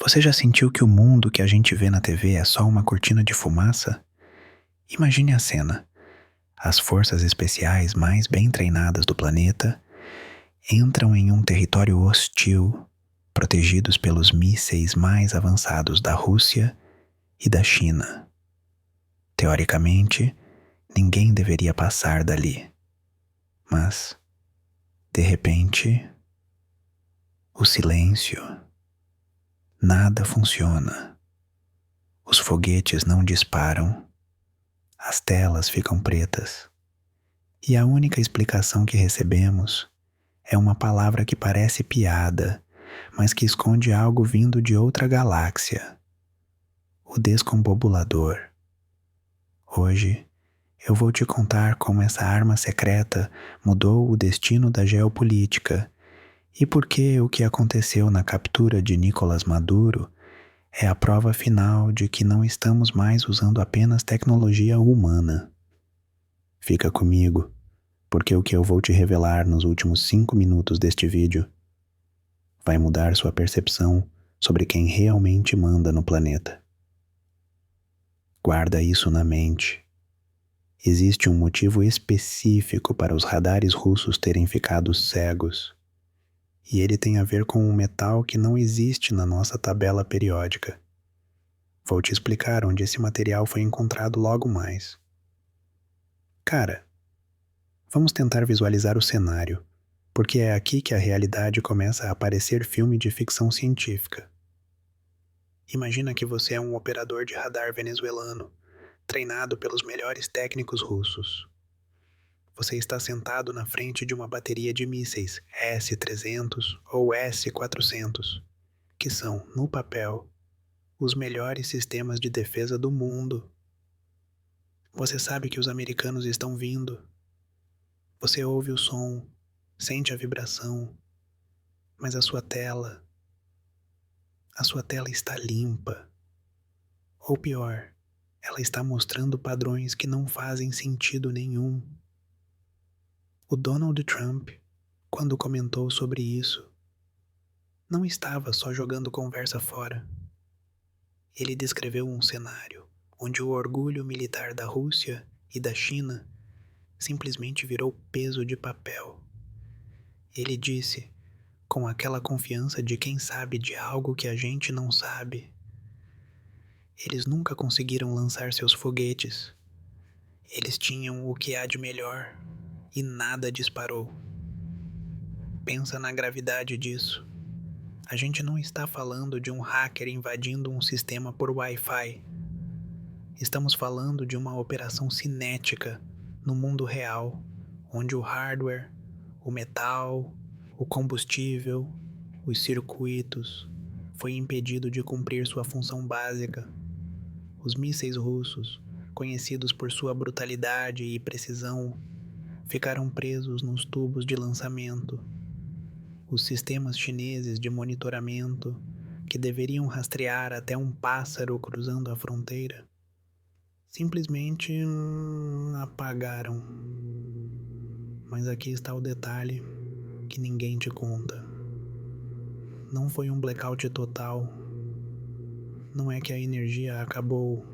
Você já sentiu que o mundo que a gente vê na TV é só uma cortina de fumaça? Imagine a cena. As forças especiais mais bem treinadas do planeta entram em um território hostil, protegidos pelos mísseis mais avançados da Rússia e da China. Teoricamente, ninguém deveria passar dali. Mas, de repente, o silêncio. Nada funciona. Os foguetes não disparam. As telas ficam pretas. E a única explicação que recebemos é uma palavra que parece piada, mas que esconde algo vindo de outra galáxia. O descombobulador. Hoje, eu vou te contar como essa arma secreta mudou o destino da geopolítica e por que o que aconteceu na captura de Nicolás Maduro é a prova final de que não estamos mais usando apenas tecnologia humana. Fica comigo, porque o que eu vou te revelar nos últimos 5 minutos deste vídeo vai mudar sua percepção sobre quem realmente manda no planeta. Guarda isso na mente. Existe um motivo específico para os radares russos terem ficado cegos, e ele tem a ver com um metal que não existe na nossa tabela periódica. Vou te explicar onde esse material foi encontrado logo mais. Cara, vamos tentar visualizar o cenário, porque é aqui que a realidade começa a parecer filme de ficção científica. Imagina que você é um operador de radar venezuelano, treinado pelos melhores técnicos russos. Você está sentado na frente de uma bateria de mísseis S-300 ou S-400, que são, no papel, os melhores sistemas de defesa do mundo. Você sabe que os americanos estão vindo. Você ouve o som, sente a vibração, mas a sua tela está limpa. Ou pior, ela está mostrando padrões que não fazem sentido nenhum. O Donald Trump, quando comentou sobre isso, não estava só jogando conversa fora. Ele descreveu um cenário onde o orgulho militar da Rússia e da China simplesmente virou peso de papel. Ele disse, com aquela confiança de quem sabe de algo que a gente não sabe: eles nunca conseguiram lançar seus foguetes. Eles tinham o que há de melhor e nada disparou. Pensa na gravidade disso. A gente não está falando de um hacker invadindo um sistema por Wi-Fi. Estamos falando de uma operação cinética no mundo real, onde o hardware, o metal, o combustível, os circuitos foi impedido de cumprir sua função básica. Os mísseis russos, conhecidos por sua brutalidade e precisão, ficaram presos nos tubos de lançamento. Os sistemas chineses de monitoramento, que deveriam rastrear até um pássaro cruzando a fronteira, simplesmente apagaram. Mas aqui está o detalhe que ninguém te conta. Não foi um blackout total. Não é que a energia acabou.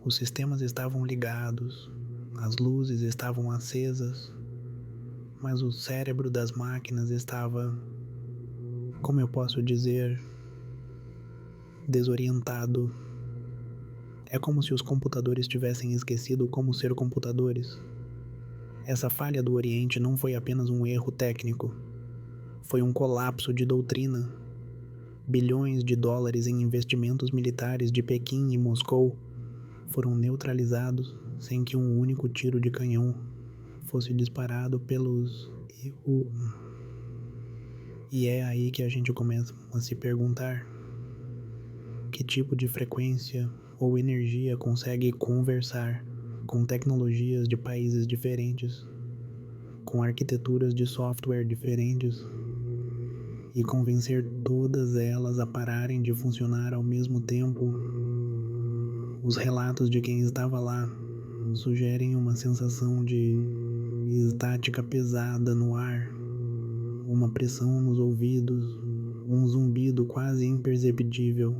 Os sistemas estavam ligados, as luzes estavam acesas, mas o cérebro das máquinas estava, como eu posso dizer, desorientado. É como se os computadores tivessem esquecido como ser computadores. Essa falha do Oriente não foi apenas um erro técnico, foi um colapso de doutrina. Bilhões de dólares em investimentos militares de Pequim e Moscou foram neutralizados sem que um único tiro de canhão fosse disparado pelos EU. E é aí que a gente começa a se perguntar: que tipo de frequência ou energia consegue conversar com tecnologias de países diferentes, com arquiteturas de software diferentes, e convencer todas elas a pararem de funcionar ao mesmo tempo? Os relatos de quem estava lá sugerem uma sensação de estática pesada no ar, uma pressão nos ouvidos, um zumbido quase imperceptível,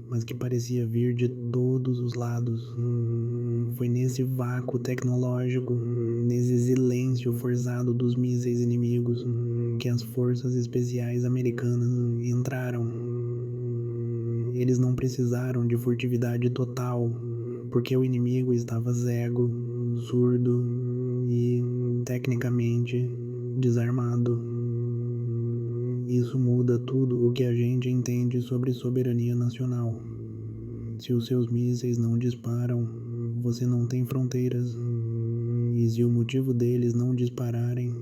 mas que parecia vir de todos os lados. Foi nesse vácuo tecnológico, nesse silêncio forçado dos mísseis inimigos, que as forças especiais americanas entraram. Eles não precisaram de furtividade total, porque o inimigo estava cego, surdo e, tecnicamente, desarmado. Isso muda tudo o que a gente entende sobre soberania nacional. Se os seus mísseis não disparam, você não tem fronteiras. E se o motivo deles não dispararem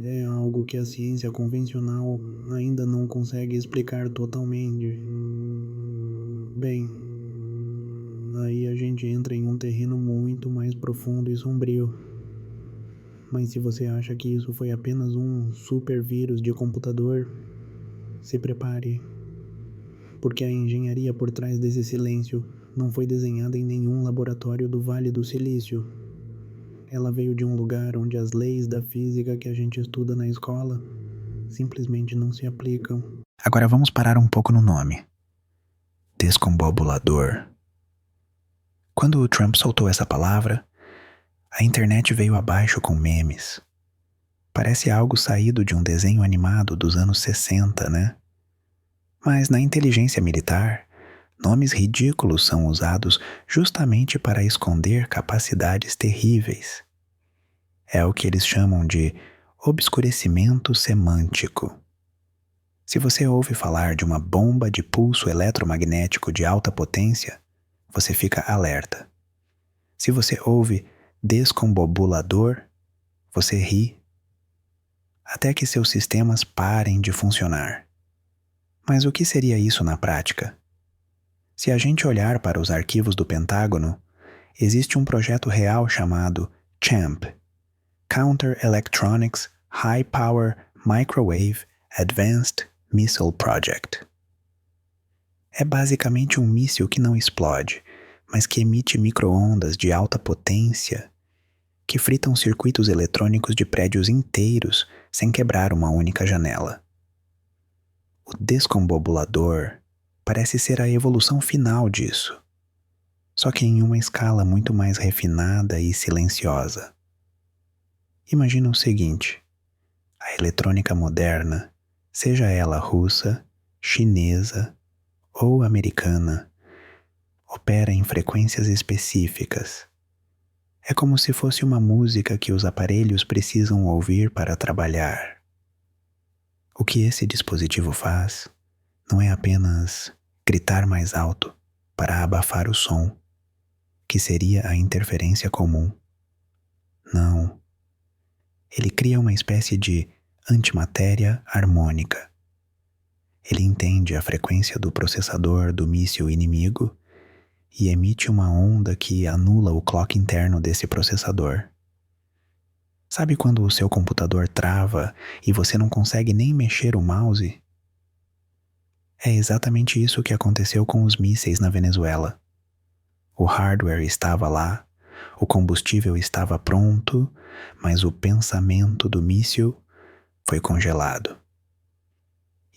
é algo que a ciência convencional ainda não consegue explicar totalmente, bem, aí a gente entra em um terreno muito mais profundo e sombrio. Mas se você acha que isso foi apenas um super vírus de computador, se prepare, porque a engenharia por trás desse silêncio não foi desenhada em nenhum laboratório do Vale do Silício. Ela veio de um lugar onde as leis da física que a gente estuda na escola simplesmente não se aplicam. Agora vamos parar um pouco no nome. Descombobulador. Quando o Trump soltou essa palavra, a internet veio abaixo com memes. Parece algo saído de um desenho animado dos anos 60, né? Mas na inteligência militar, nomes ridículos são usados justamente para esconder capacidades terríveis. É o que eles chamam de obscurecimento semântico. Se você ouve falar de uma bomba de pulso eletromagnético de alta potência, você fica alerta. Se você ouve descombobulador, você ri, até que seus sistemas parem de funcionar. Mas o que seria isso na prática? Se a gente olhar para os arquivos do Pentágono, existe um projeto real chamado CHAMP, Counter Electronics High Power Microwave Advanced Missile Project. É basicamente um míssil que não explode, mas que emite micro-ondas de alta potência que fritam circuitos eletrônicos de prédios inteiros sem quebrar uma única janela. O descombobulador parece ser a evolução final disso, só que em uma escala muito mais refinada e silenciosa. Imagina o seguinte: a eletrônica moderna, seja ela russa, chinesa ou americana, opera em frequências específicas. É como se fosse uma música que os aparelhos precisam ouvir para trabalhar. O que esse dispositivo faz não é apenas gritar mais alto para abafar o som, que seria a interferência comum. Não. Ele cria uma espécie de antimatéria harmônica. Ele entende a frequência do processador do míssil inimigo e emite uma onda que anula o clock interno desse processador. Sabe quando o seu computador trava e você não consegue nem mexer o mouse? É exatamente isso que aconteceu com os mísseis na Venezuela. O hardware estava lá, o combustível estava pronto, mas o pensamento do míssil foi congelado.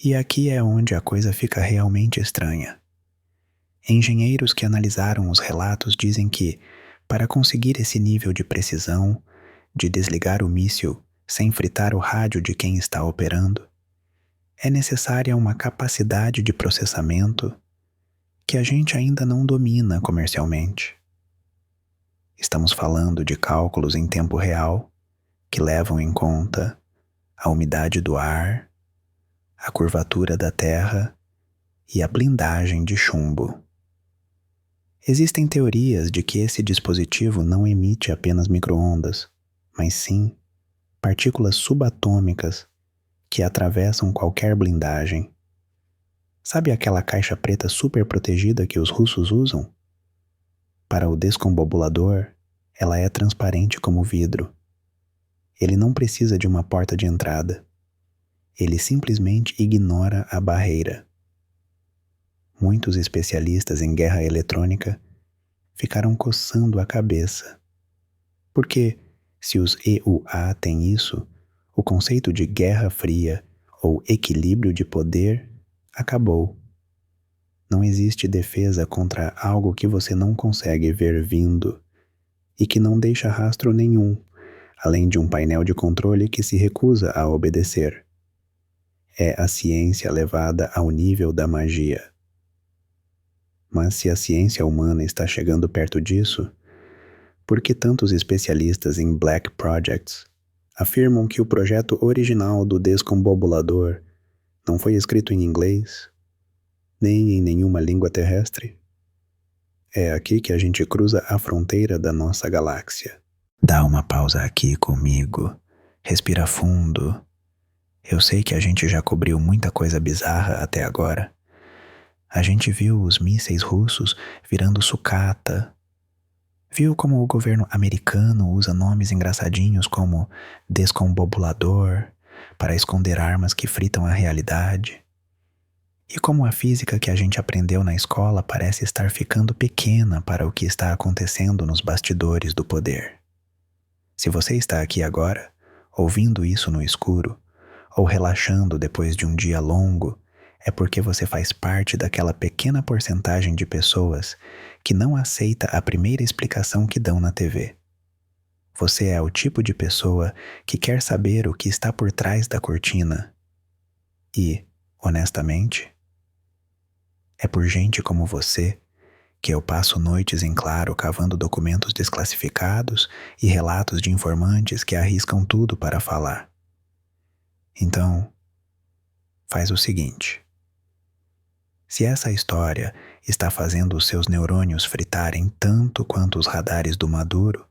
E aqui é onde a coisa fica realmente estranha. Engenheiros que analisaram os relatos dizem que, para conseguir esse nível de precisão, de desligar o míssil sem fritar o rádio de quem está operando, é necessária uma capacidade de processamento que a gente ainda não domina comercialmente. Estamos falando de cálculos em tempo real que levam em conta a umidade do ar, a curvatura da terra e a blindagem de chumbo. Existem teorias de que esse dispositivo não emite apenas micro-ondas, mas sim partículas subatômicas que atravessam qualquer blindagem. Sabe aquela caixa preta super protegida que os russos usam? Para o descombobulador, ela é transparente como vidro. Ele não precisa de uma porta de entrada. Ele simplesmente ignora a barreira. Muitos especialistas em guerra eletrônica ficaram coçando a cabeça. Porque, se os EUA têm isso, o conceito de Guerra Fria ou equilíbrio de poder acabou. Não existe defesa contra algo que você não consegue ver vindo e que não deixa rastro nenhum, além de um painel de controle que se recusa a obedecer. É a ciência levada ao nível da magia. Mas se a ciência humana está chegando perto disso, por que tantos especialistas em Black Projects afirmam que o projeto original do Descombobulador não foi escrito em inglês, nem em nenhuma língua terrestre? É aqui que a gente cruza a fronteira da nossa galáxia. Dá uma pausa aqui comigo. Respira fundo. Eu sei que a gente já cobriu muita coisa bizarra até agora. A gente viu os mísseis russos virando sucata. Viu como o governo americano usa nomes engraçadinhos como descombobulador para esconder armas que fritam a realidade. E como a física que a gente aprendeu na escola parece estar ficando pequena para o que está acontecendo nos bastidores do poder. Se você está aqui agora, ouvindo isso no escuro, ou relaxando depois de um dia longo, é porque você faz parte daquela pequena porcentagem de pessoas que não aceita a primeira explicação que dão na TV. Você é o tipo de pessoa que quer saber o que está por trás da cortina. E, honestamente, é por gente como você que eu passo noites em claro cavando documentos desclassificados e relatos de informantes que arriscam tudo para falar. Então, faz o seguinte. Se essa história está fazendo os seus neurônios fritarem tanto quanto os radares do Maduro,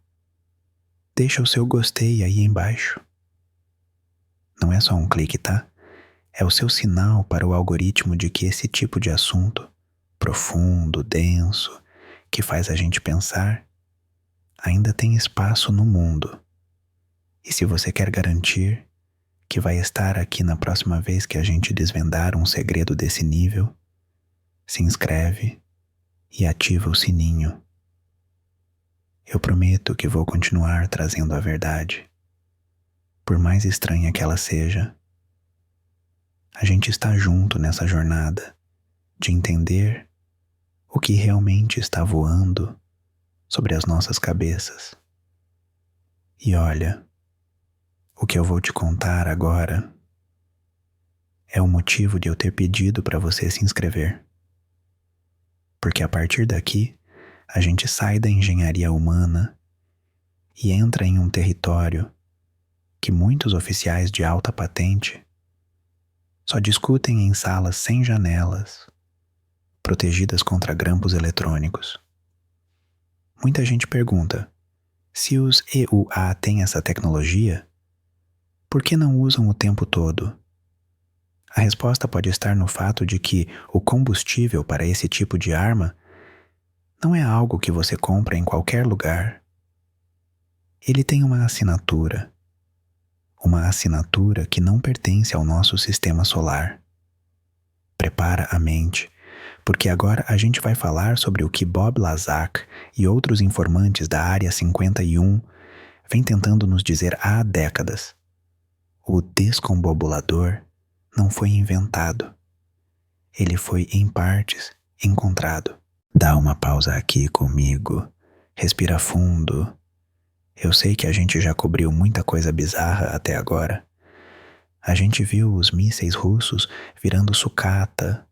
deixa o seu gostei aí embaixo. Não é só um clique, tá? É o seu sinal para o algoritmo de que esse tipo de assunto, profundo, denso, que faz a gente pensar, ainda tem espaço no mundo. E se você quer garantir que vai estar aqui na próxima vez que a gente desvendar um segredo desse nível, se inscreve e ativa o sininho. Eu prometo que vou continuar trazendo a verdade. Por mais estranha que ela seja, a gente está junto nessa jornada de entender o que realmente está voando sobre as nossas cabeças. E olha, o que eu vou te contar agora é o motivo de eu ter pedido para você se inscrever. Porque a partir daqui, a gente sai da engenharia humana e entra em um território que muitos oficiais de alta patente só discutem em salas sem janelas, protegidas contra grampos eletrônicos. Muita gente pergunta, se os EUA têm essa tecnologia, por que não usam o tempo todo? A resposta pode estar no fato de que o combustível para esse tipo de arma não é algo que você compra em qualquer lugar. Ele tem uma assinatura que não pertence ao nosso sistema solar. Prepara a mente, porque agora a gente vai falar sobre o que Bob Lazar e outros informantes da Área 51 vêm tentando nos dizer há décadas. O descombobulador não foi inventado. Ele foi, em partes, encontrado. Dá uma pausa aqui comigo. Respira fundo. Eu sei que a gente já cobriu muita coisa bizarra até agora. A gente viu os mísseis russos virando sucata.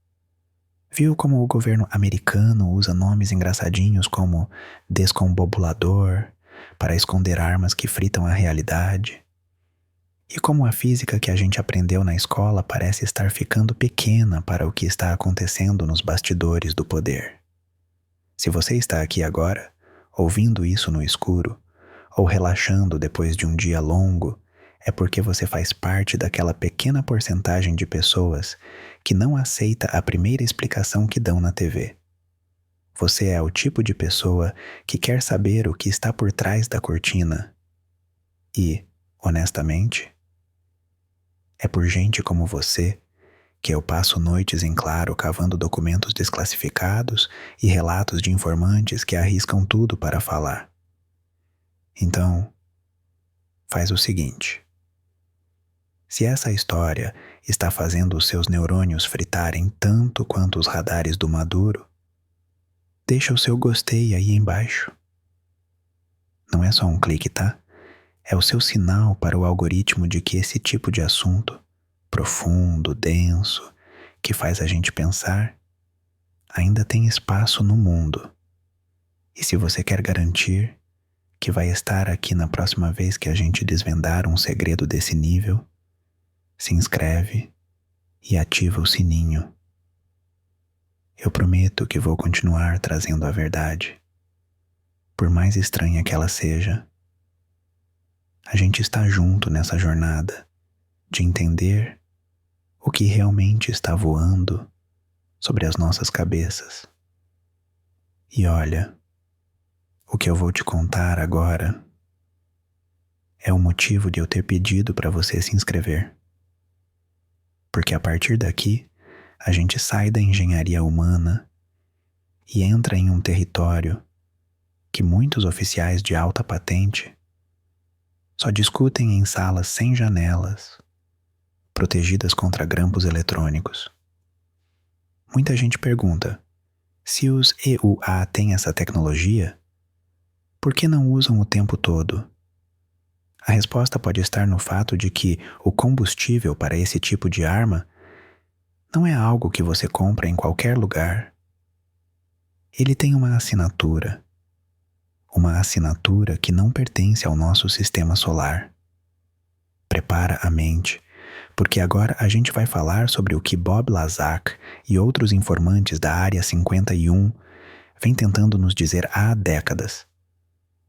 Viu como o governo americano usa nomes engraçadinhos como descombobulador para esconder armas que fritam a realidade. E como a física que a gente aprendeu na escola parece estar ficando pequena para o que está acontecendo nos bastidores do poder. Se você está aqui agora, ouvindo isso no escuro, ou relaxando depois de um dia longo, é porque você faz parte daquela pequena porcentagem de pessoas que não aceita a primeira explicação que dão na TV. Você é o tipo de pessoa que quer saber o que está por trás da cortina. E, honestamente, é por gente como você que eu passo noites em claro cavando documentos desclassificados e relatos de informantes que arriscam tudo para falar. Então, faz o seguinte. Se essa história está fazendo os seus neurônios fritarem tanto quanto os radares do Maduro, deixa o seu gostei aí embaixo. Não é só um clique, tá? É o seu sinal para o algoritmo de que esse tipo de assunto, profundo, denso, que faz a gente pensar, ainda tem espaço no mundo. E se você quer garantir que vai estar aqui na próxima vez que a gente desvendar um segredo desse nível, se inscreve e ativa o sininho. Eu prometo que vou continuar trazendo a verdade. Por mais estranha que ela seja, a gente está junto nessa jornada de entender o que realmente está voando sobre as nossas cabeças. E olha, o que eu vou te contar agora é o motivo de eu ter pedido para você se inscrever. Porque a partir daqui, a gente sai da engenharia humana e entra em um território que muitos oficiais de alta patente só discutem em salas sem janelas, protegidas contra grampos eletrônicos. Muita gente pergunta, se os EUA têm essa tecnologia, por que não usam o tempo todo? A resposta pode estar no fato de que o combustível para esse tipo de arma não é algo que você compra em qualquer lugar. Ele tem uma assinatura que não pertence ao nosso sistema solar. Prepara a mente, porque agora a gente vai falar sobre o que Bob Lazar e outros informantes da Área 51 vêm tentando nos dizer há décadas.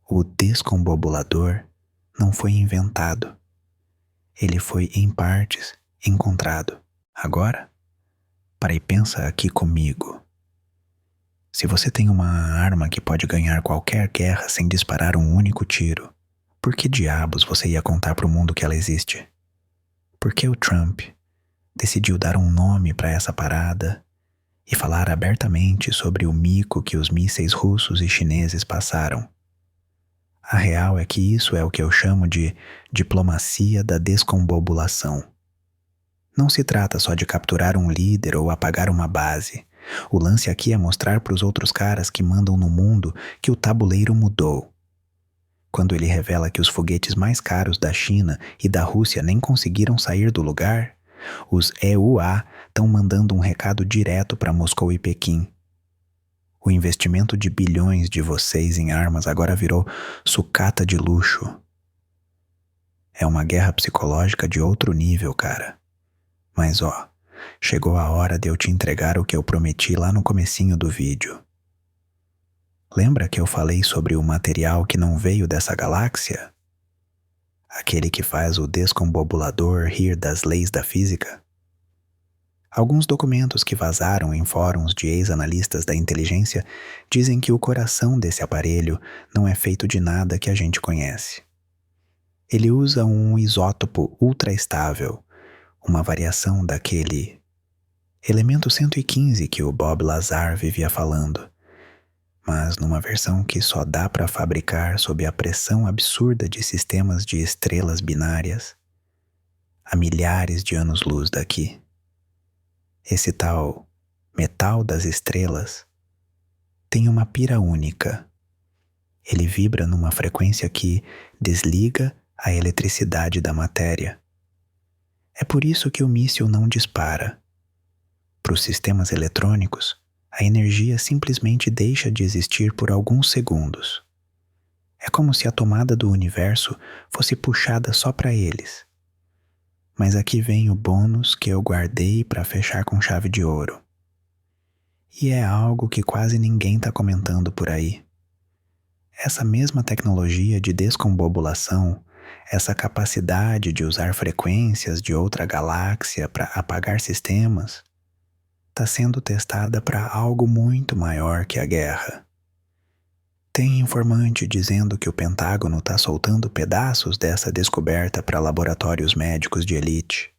O descombobulador não foi inventado. Ele foi, em partes, encontrado. Agora, para e pensa aqui comigo. Se você tem uma arma que pode ganhar qualquer guerra sem disparar um único tiro, por que diabos você ia contar para o mundo que ela existe? Por que o Trump decidiu dar um nome para essa parada e falar abertamente sobre o mico que os mísseis russos e chineses passaram? A real é que isso é o que eu chamo de diplomacia da descombobulação. Não se trata só de capturar um líder ou apagar uma base. O lance aqui é mostrar para os outros caras que mandam no mundo que o tabuleiro mudou. Quando ele revela que os foguetes mais caros da China e da Rússia nem conseguiram sair do lugar, os EUA estão mandando um recado direto para Moscou e Pequim. O investimento de bilhões de vocês em armas agora virou sucata de luxo. É uma guerra psicológica de outro nível, cara. Mas chegou a hora de eu te entregar o que eu prometi lá no comecinho do vídeo. Lembra que eu falei sobre o material que não veio dessa galáxia? Aquele que faz o descombobulador rir das leis da física? Alguns documentos que vazaram em fóruns de ex-analistas da inteligência dizem que o coração desse aparelho não é feito de nada que a gente conhece. Ele usa um isótopo ultraestável, uma variação daquele elemento 115 que o Bob Lazar vivia falando, mas numa versão que só dá para fabricar sob a pressão absurda de sistemas de estrelas binárias a milhares de anos-luz daqui. Esse tal metal das estrelas tem uma pira única. Ele vibra numa frequência que desliga a eletricidade da matéria. É por isso que o míssil não dispara. Para os sistemas eletrônicos, a energia simplesmente deixa de existir por alguns segundos. É como se a tomada do universo fosse puxada só para eles. Mas aqui vem o bônus que eu guardei para fechar com chave de ouro. E é algo que quase ninguém está comentando por aí. Essa mesma tecnologia de descombobulação, essa capacidade de usar frequências de outra galáxia para apagar sistemas, está sendo testada para algo muito maior que a guerra. Tem informante dizendo que o Pentágono está soltando pedaços dessa descoberta para laboratórios médicos de elite.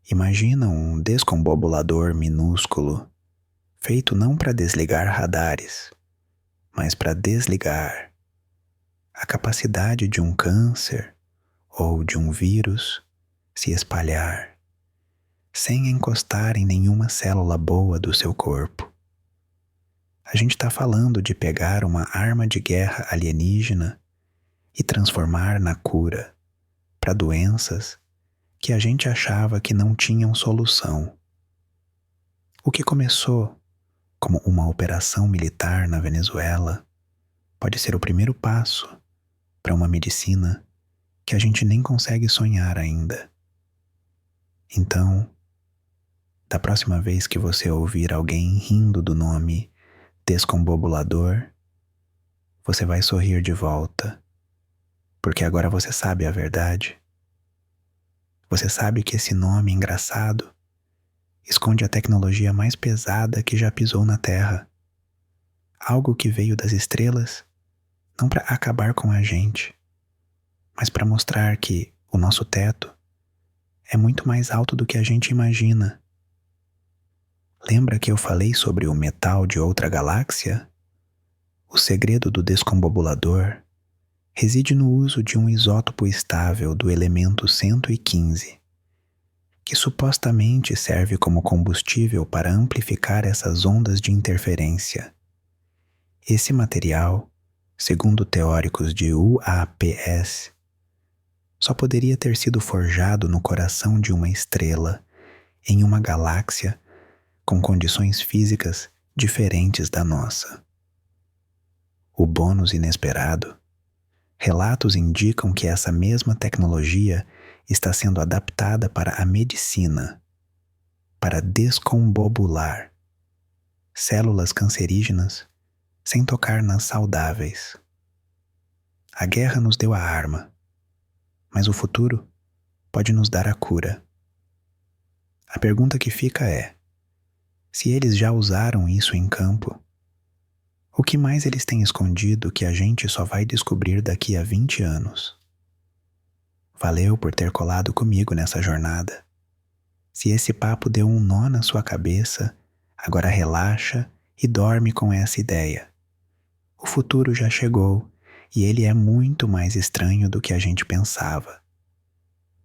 Imagina um descombobulador minúsculo, feito não para desligar radares, mas para desligar a capacidade de um câncer ou de um vírus se espalhar, sem encostar em nenhuma célula boa do seu corpo. A gente está falando de pegar uma arma de guerra alienígena e transformar na cura para doenças que a gente achava que não tinham solução. O que começou como uma operação militar na Venezuela pode ser o primeiro passo para uma medicina que a gente nem consegue sonhar ainda. Então, da próxima vez que você ouvir alguém rindo do nome descombobulador, você vai sorrir de volta, porque agora você sabe a verdade. Você sabe que esse nome engraçado esconde a tecnologia mais pesada que já pisou na Terra. Algo que veio das estrelas, não para acabar com a gente, mas para mostrar que o nosso teto é muito mais alto do que a gente imagina. Lembra que eu falei sobre o metal de outra galáxia? O segredo do descombobulador reside no uso de um isótopo estável do elemento 115, que supostamente serve como combustível para amplificar essas ondas de interferência. Esse material, segundo teóricos de UAPS, só poderia ter sido forjado no coração de uma estrela, em uma galáxia com condições físicas diferentes da nossa. O bônus inesperado: relatos indicam que essa mesma tecnologia está sendo adaptada para a medicina, para descombobular células cancerígenas sem tocar nas saudáveis. A guerra nos deu a arma, mas o futuro pode nos dar a cura. A pergunta que fica é: se eles já usaram isso em campo, o que mais eles têm escondido que a gente só vai descobrir daqui a 20 anos? Valeu por ter colado comigo nessa jornada. Se esse papo deu um nó na sua cabeça, agora relaxa e dorme com essa ideia. O futuro já chegou e ele é muito mais estranho do que a gente pensava.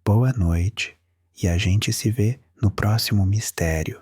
Boa noite e a gente se vê no próximo mistério.